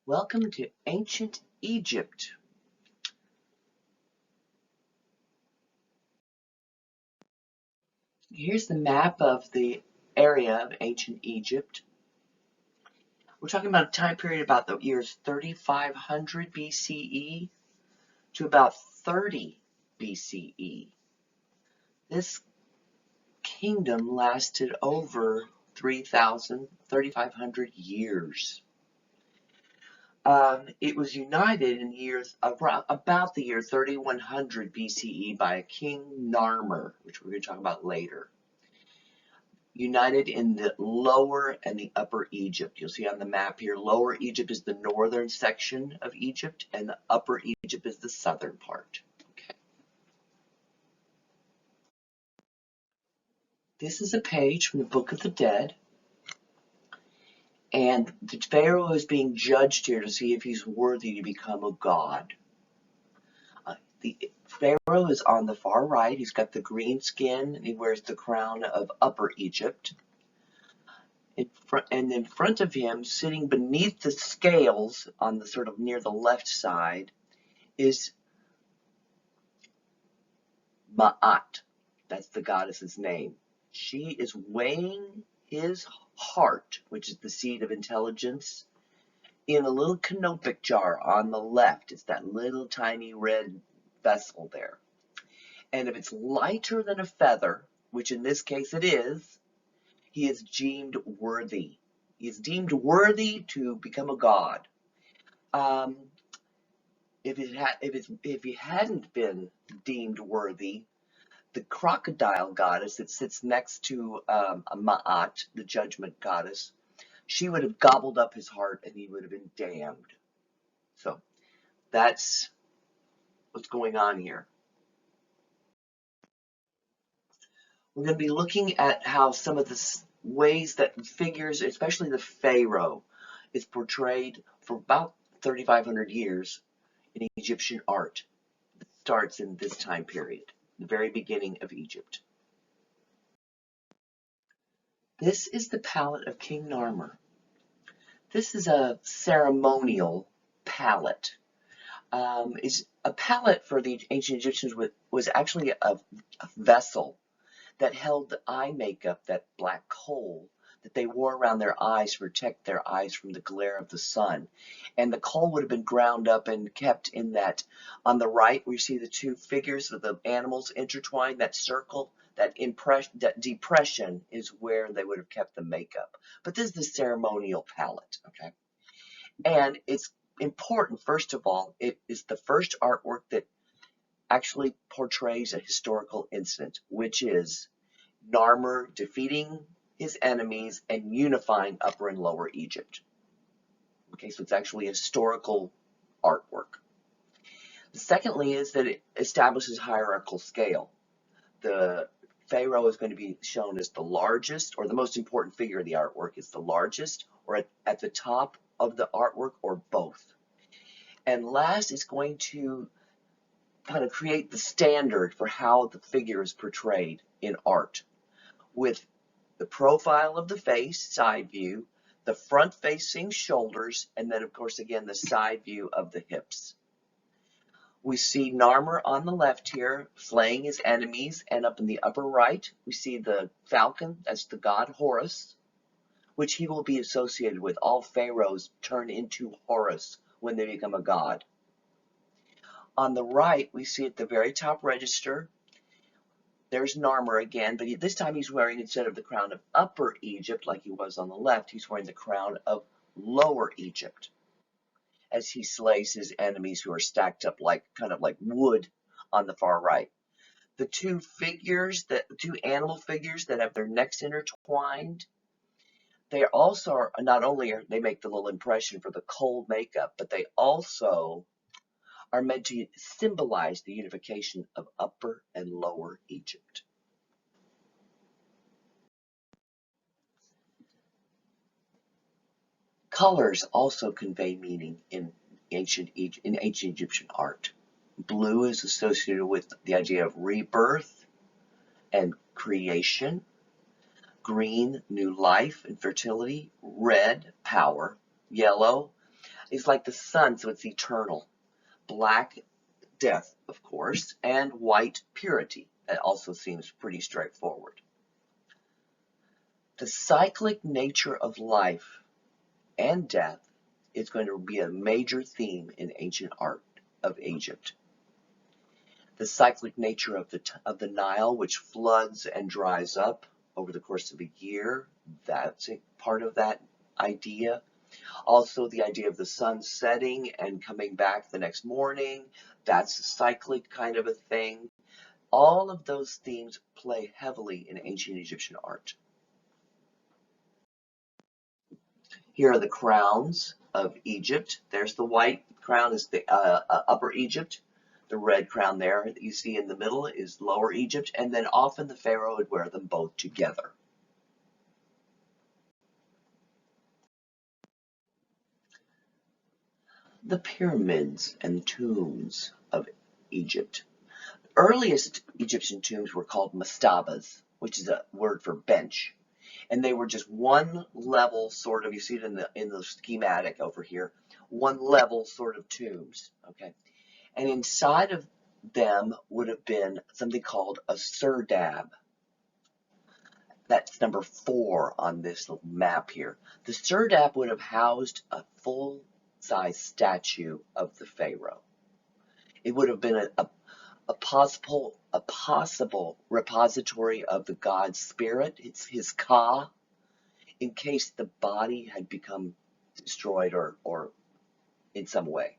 Welcome to ancient Egypt. Here's the map of the area of ancient Egypt. We're talking about a time period about the years 3500 BCE to about 30 BCE. This kingdom lasted over 3,500 years. It was united in about the year 3100 BCE by King Narmer, which we're going to talk about later. United in the lower and the upper Egypt. You'll see on the map here, lower Egypt is the northern section of Egypt, and the upper Egypt is the southern part. Okay. This is a page from the Book of the Dead, and the Pharaoh is being judged here to see if he's worthy to become a god. The Pharaoh is on the far right. He's got the green skin, and he wears the crown of Upper Egypt. And in front of him, sitting beneath the scales on the sort of near the left side, is Ma'at. That's the goddess's name. She is weighing his heart, which is the seed of intelligence, in a little canopic jar on the left. It's that little tiny red vessel there. And if it's lighter than a feather, which in this case it is, he is deemed worthy. He is deemed worthy to become a god. If he hadn't been deemed worthy, the crocodile goddess that sits next to Ma'at, the judgment goddess, she would have gobbled up his heart and he would have been damned. So that's what's going on here. We're going to be looking at how some of the ways that figures, especially the pharaoh, is portrayed for about 3,500 years in Egyptian art. It starts in this time period, the very beginning of Egypt. This is the palette of King Narmer. This is a ceremonial palette. Is a palette for the ancient Egyptians was actually a vessel that held the eye makeup, that black coal that they wore around their eyes to protect their eyes from the glare of the sun. And the coal would have been ground up and kept in that. On the right, we see the two figures of the animals intertwined, that circle, that depression is where they would have kept the makeup. But this is the ceremonial palette, okay? And it's important, first of all, it is the first artwork that actually portrays a historical incident, which is Narmer defeating his enemies and unifying Upper and Lower Egypt. Okay, so it's actually a historical artwork. Secondly is that it establishes hierarchical scale. The pharaoh is going to be shown as the largest, or the most important figure of the artwork is the largest, or at the top of the artwork, or both. And last is going to kind of create the standard for how the figure is portrayed in art, with the profile of the face, side view, the front facing shoulders, and then of course again the side view of the hips. We see Narmer on the left here slaying his enemies, and up in the upper right we see the falcon, that's the god Horus, which he will be associated with. All pharaohs turn into Horus when they become a god. On the right, we see at the very top register, there's Narmer again, but this time he's wearing, instead of the crown of Upper Egypt like he was on the left, he's wearing the crown of Lower Egypt as he slays his enemies who are stacked up like kind of like wood on the far right. The two animal figures that have their necks intertwined, they also are, not only are they make the little impression for the cold makeup, but they also are meant to symbolize the unification of Upper and Lower Egypt. Colors also convey meaning in ancient Egyptian art. Blue is associated with the idea of rebirth and creation. Green, new life and fertility. Red, power. Yellow, is like the sun, so it's eternal. Black, death, of course, and white, purity. That also seems pretty straightforward. The cyclic nature of life and death is going to be a major theme in ancient art of Egypt. The cyclic nature of the Nile, which floods and dries up over the course of a year, that's a part of that idea. Also, the idea of the sun setting and coming back the next morning, that's a cyclic kind of a thing. All of those themes play heavily in ancient Egyptian art. Here are the crowns of Egypt. There's the white crown is the Upper Egypt. The red crown there that you see in the middle is Lower Egypt, and then often the pharaoh would wear them both together. The pyramids and tombs of Egypt. The earliest Egyptian tombs were called mastabas, which is a word for bench. And they were just one level sort of, you see it in the schematic over here, one level sort of tombs, okay? And inside of them would have been something called a serdab. That's number 4 on this little map here. The serdab would have housed a full-size statue of the pharaoh. It would have been a possible repository of the god's spirit, it's his ka, in case the body had become destroyed or in some way.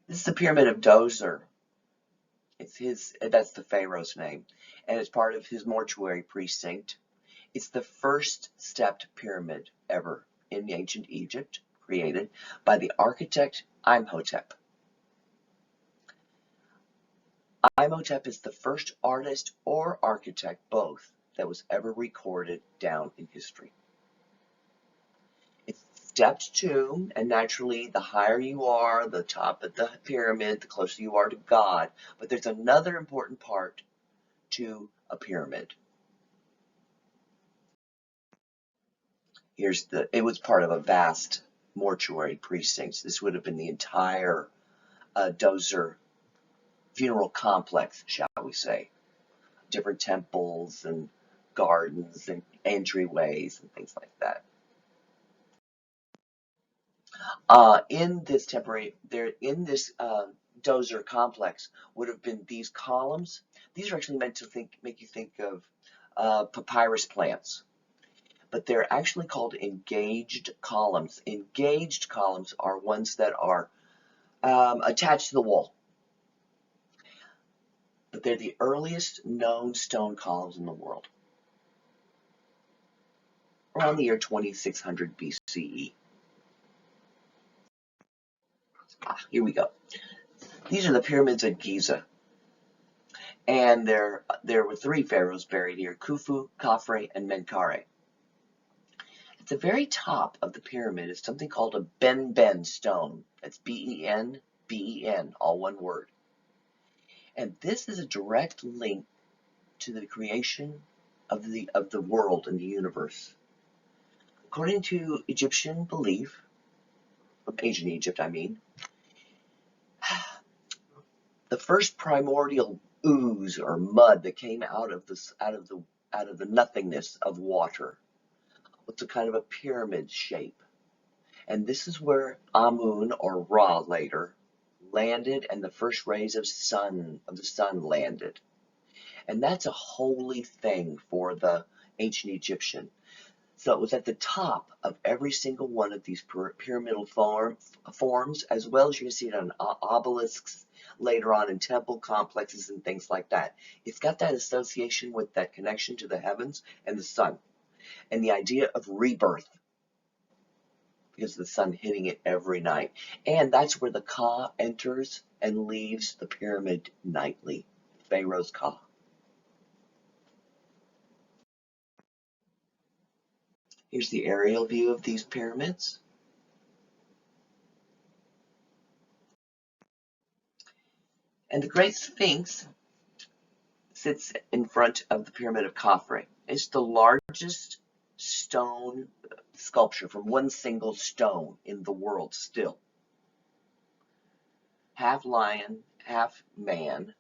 This is the Pyramid of Djoser. That's the pharaoh's name, and it's part of his mortuary precinct. It's the first stepped pyramid ever in ancient Egypt, created by the architect Imhotep. Imhotep is the first artist or architect, both, that was ever recorded down in history. It's a stepped tomb, and naturally, the higher you are, the top of the pyramid, the closer you are to God. But there's another important part to a pyramid. It was part of a vast mortuary precinct. This would have been the entire Djoser funeral complex, shall we say. Different temples and gardens and entryways and things like that. In this Djoser complex would have been these columns. These are actually meant to make you think of papyrus plants, but they're actually called engaged columns. Engaged columns are ones that are attached to the wall, but they're the earliest known stone columns in the world, around the year 2600 BCE. Here we go. These are the pyramids at Giza. And there were 3 pharaohs buried here, Khufu, Khafre, and Menkaure. At the very top of the pyramid is something called a Ben stone. That's B-E-N, B-E-N, all one word. And this is a direct link to the creation of the world and the universe. According to Egyptian belief, from ancient Egypt I mean, the first primordial ooze or mud that came out of the nothingness of water was a kind of a pyramid shape. And this is where Amun or Ra later landed, and the first rays of the sun landed. And that's a holy thing for the ancient Egyptian. So it was at the top of every single one of these pyramidal forms, as well as you can see it on obelisks later on in temple complexes and things like that. It's got that association with that connection to the heavens and the sun, and the idea of rebirth, because of the sun hitting it every night. And that's where the Ka enters and leaves the pyramid nightly, Pharaoh's Ka. Here's the aerial view of these pyramids. And the Great Sphinx sits in front of the Pyramid of Khafre. It's the largest stone sculpture from one single stone in the world still. Half lion, half man,